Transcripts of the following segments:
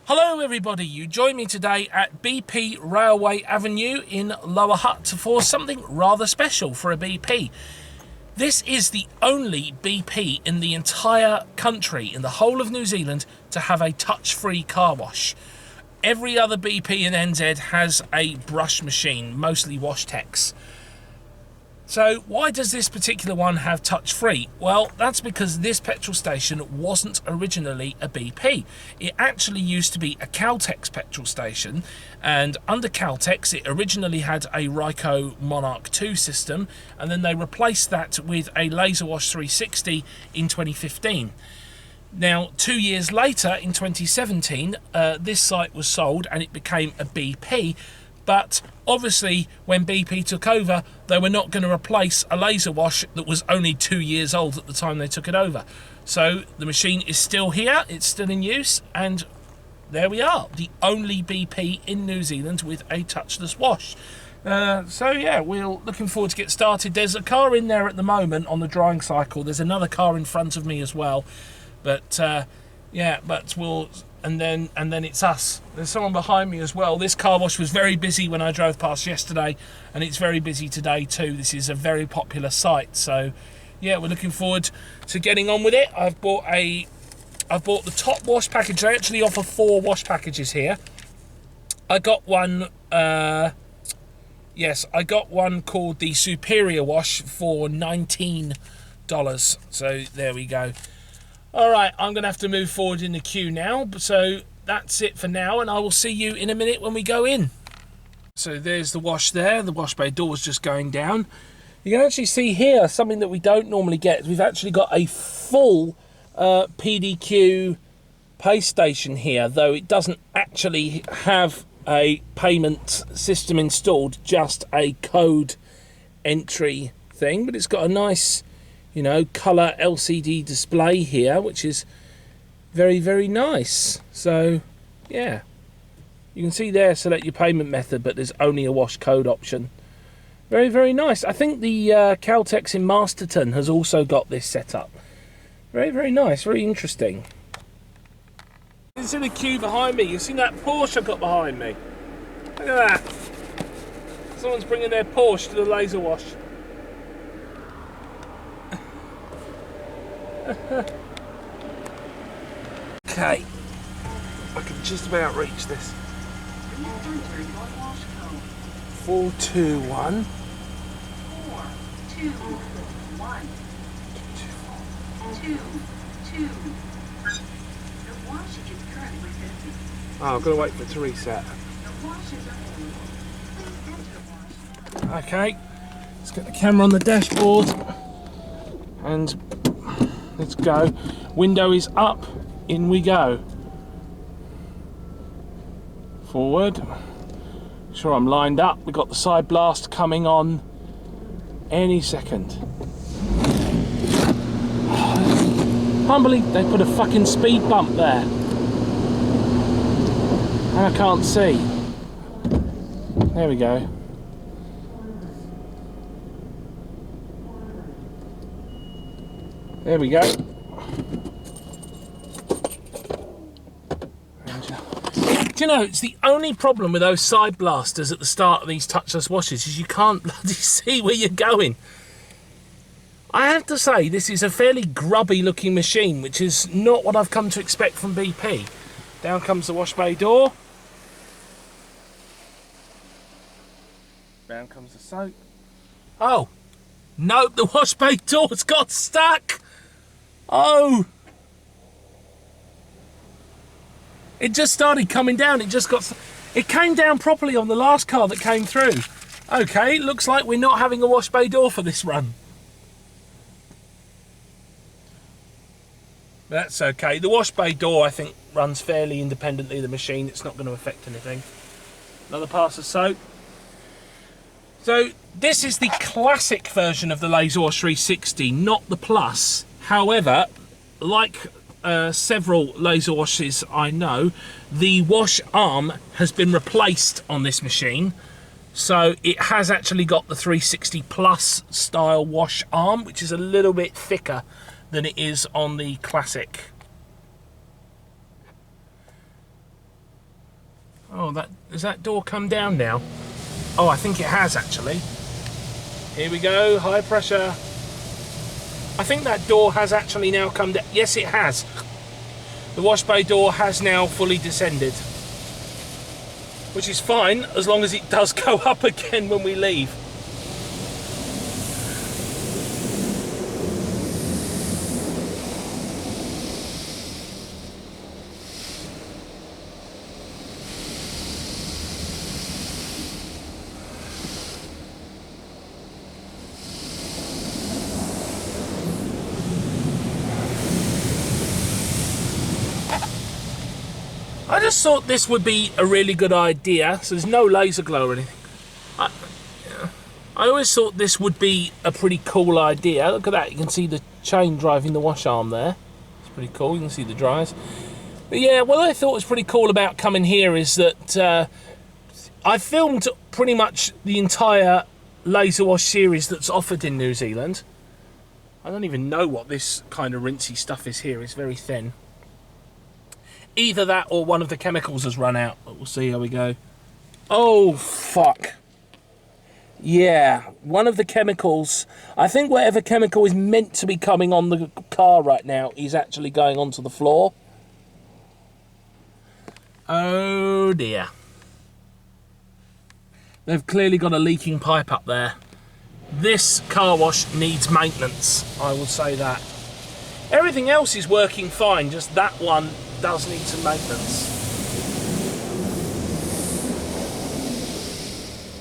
Hello everybody, you join me today at BP Railway Avenue in Lower Hutt for something rather special for a BP. This is the only BP in the entire country, in the whole of New Zealand, to have a touch-free car wash. Every other BP in NZ has a brush machine, mostly Washtex. So why does this particular one have touch-free? Well, that's because this petrol station wasn't originally a BP. It actually used to be a Caltex petrol station, and under Caltex it originally had a Ryko Monarch II system, and then they replaced that with a Laserwash 360 in 2015. Now, 2 years later, in 2017, this site was sold and it became a BP. But obviously, when BP took over, they were not going to replace a Laserwash that was only 2 years old at the time they took it over. So the machine is still here, it's still in use, and there we are, the only BP in New Zealand with a touchless wash. So yeah, we're looking forward to get started. There's a car in there at the moment on the drying cycle. There's another car in front of me as well. But yeah, but we'll... And then it's us. There's someone behind me as well. This car wash was very busy when I drove past yesterday, and it's very busy today too. This is a very popular site, so yeah, we're looking forward to getting on with it. I've bought the top wash package. They actually offer 4 wash packages here. I got one. Yes, I got one called the Superior Wash for $19. So there we go. Alright, I'm going to have to move forward in the queue now, so that's it for now, and I will see you in a minute when we go in. So there's the wash there, the wash bay door's just going down. You can actually see here something that we don't normally get. We've actually got a full PDQ pay station here, though it doesn't actually have a payment system installed, just a code entry thing, but it's got a nice, you know, colour LCD display here, which is very, very nice. So, yeah. You can see there, select your payment method, but there's only a wash code option. Very, very nice. I think the Caltex in Masterton has also got this set up. Very, very nice. Very interesting. It's in a queue behind me. You've seen that Porsche I've got behind me? Look at that. Someone's bringing their Porsche to the laser wash. Okay, I can just about reach this. 421 421 22. The wash is currently busy. Oh, I've got to wait for it to reset. Okay, let's get the camera on the dashboard and let's go. Window is up. In we go. Forward. Sure, I'm lined up. We've got the side blast coming on any second. Can't believe they put a fucking speed bump there. And I can't see. There we go. There we go. Do you know, it's the only problem with those side blasters at the start of these touchless washes is you can't bloody see where you're going. I have to say, this is a fairly grubby looking machine, which is not what I've come to expect from BP. Down comes the wash bay door. Down comes the soap. Oh, nope, the wash bay door's got stuck. Oh, it just started coming down. It came down properly on the last car that came through. Okay, looks like we're not having a wash bay door for this run. That's okay. The wash bay door, I think, runs fairly independently of the machine. It's not going to affect anything. Another pass of soap. So this is the classic version of the Laserwash 360, not the Plus. However, like several laser washes I know, the wash arm has been replaced on this machine, so it has actually got the 360 Plus style wash arm, which is a little bit thicker than it is on the classic. Oh, has that door come down now? Oh, I think it has actually. Here we go, high pressure. I think that door has actually now come down. Yes, it has. The wash bay door has now fully descended. Which is fine, as long as it does go up again when we leave. I just thought this would be a really good idea. So there's no laser glow or anything. I always thought this would be a pretty cool idea. Look at that, you can see the chain driving the wash arm there. It's pretty cool, you can see the dryers. But yeah, what I thought was pretty cool about coming here is that I filmed pretty much the entire Laserwash series that's offered in New Zealand. I don't even know what this kind of rinsey stuff is here, it's very thin. Either that or one of the chemicals has run out, but we'll see how we go. Oh, fuck. Yeah, one of the chemicals, I think whatever chemical is meant to be coming on the car right now is actually going onto the floor. Oh dear. They've clearly got a leaking pipe up there. This car wash needs maintenance, I will say that. Everything else is working fine, just that one does need some maintenance.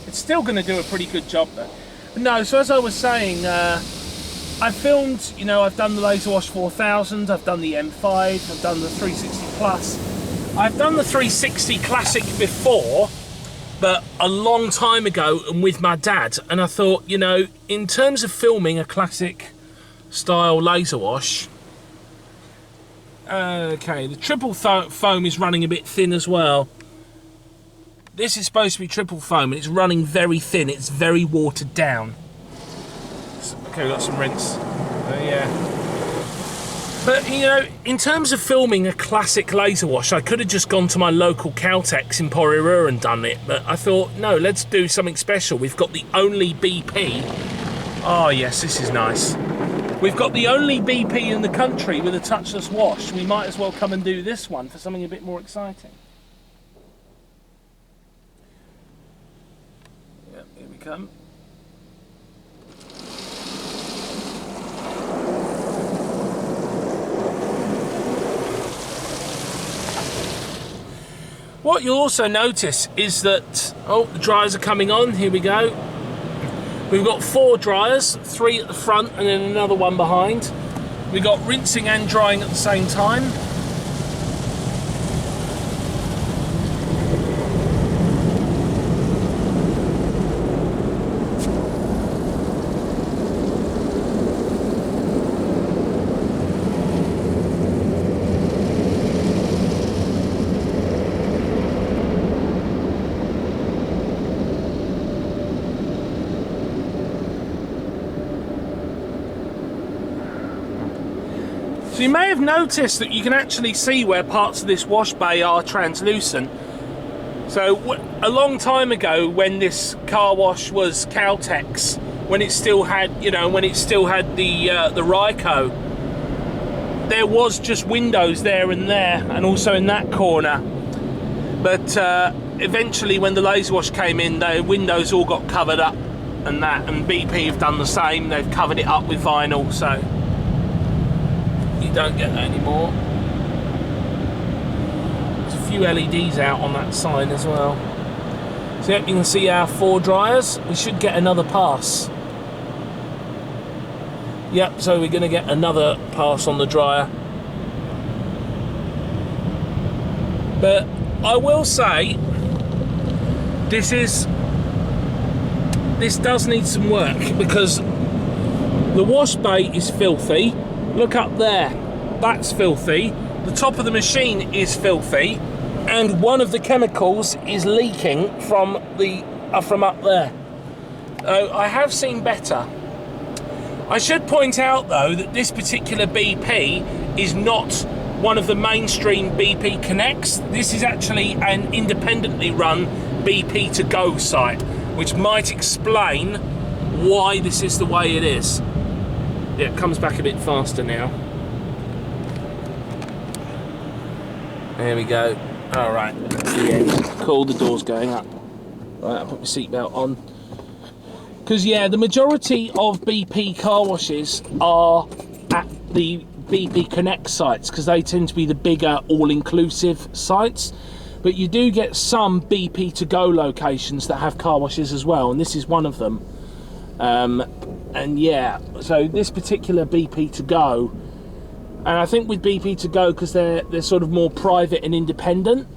It's still going to do a pretty good job though. No, so as I was saying, I filmed, you know, I've done the Laserwash 4000, I've done the M5, I've done the 360 Plus. I've done the 360 Classic before, but a long time ago and with my dad, and I thought, you know, in terms of filming a classic style Laserwash, okay, the triple foam is running a bit thin as well. This is supposed to be triple foam and it's running very thin, it's very watered down. Okay, we've got some rinse. Yeah. But, you know, in terms of filming a classic Laserwash, I could have just gone to my local Caltex in Porirua and done it, but I thought, no, let's do something special. We've got the only BP. Oh, yes, this is nice. We've got the only BP in the country with a touchless wash. We might as well come and do this one for something a bit more exciting. Yep, here we come. What you'll also notice is that, oh, the dryers are coming on, here we go. We've got 4 dryers, 3 at the front and then another one behind. We've got rinsing and drying at the same time. So you may have noticed that you can actually see where parts of this wash bay are translucent. So a long time ago, when this car wash was Caltex, when it still had, you know, when it still had the Ryko, there was just windows there and also in that corner. But eventually, when the Laserwash came in, the windows all got covered up and that, and BP have done the same. They've covered it up with vinyl, so you don't get that anymore. There's a few LEDs out on that sign as well. So yep, you can see our 4 dryers. We should get another pass. Yep, so we're going to get another pass on the dryer. But I will say, this does need some work, because the wash bay is filthy. Look up there, that's filthy. The top of the machine is filthy, and one of the chemicals is leaking from up there. I have seen better. I should point out though that this particular BP is not one of the mainstream BP connects. This is actually an independently run BP to go site, which might explain why this is the way it is. Yeah, it comes back a bit faster now. There we go. All right, yeah, cool, the door's going up. Right, I'll put my seatbelt on. Because, yeah, the majority of BP car washes are at the BP Connect sites, because they tend to be the bigger all-inclusive sites. But you do get some BP to go locations that have car washes as well, and this is one of them. And yeah, so this particular BP to go, and I think with BP to go, because they're sort of more private and independent,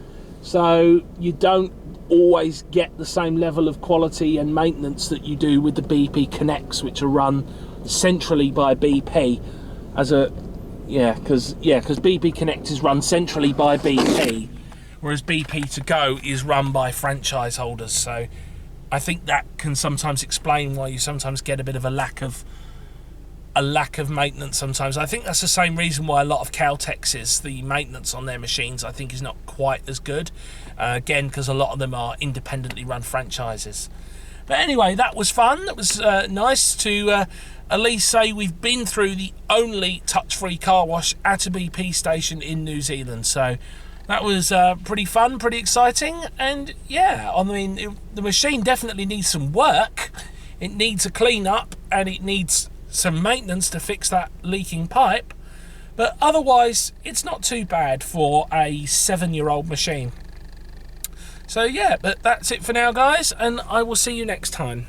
so you don't always get the same level of quality and maintenance that you do with the BP Connects, which are run centrally by BP. Because BP Connect is run centrally by BP, whereas BP to go is run by franchise holders. So I think that can sometimes explain why you sometimes get a bit of a lack of maintenance sometimes. I think that's the same reason why a lot of Caltexes, the maintenance on their machines, I think is not quite as good. Again, because a lot of them are independently run franchises. But anyway, that was fun. That was nice to at least say we've been through the only touch-free car wash at a BP station in New Zealand. So that was pretty fun, pretty exciting. And yeah, I mean, the machine definitely needs some work. It needs a clean up, and it needs some maintenance to fix that leaking pipe. But otherwise, it's not too bad for a 7-year-old machine. So yeah, but that's it for now, guys, and I will see you next time.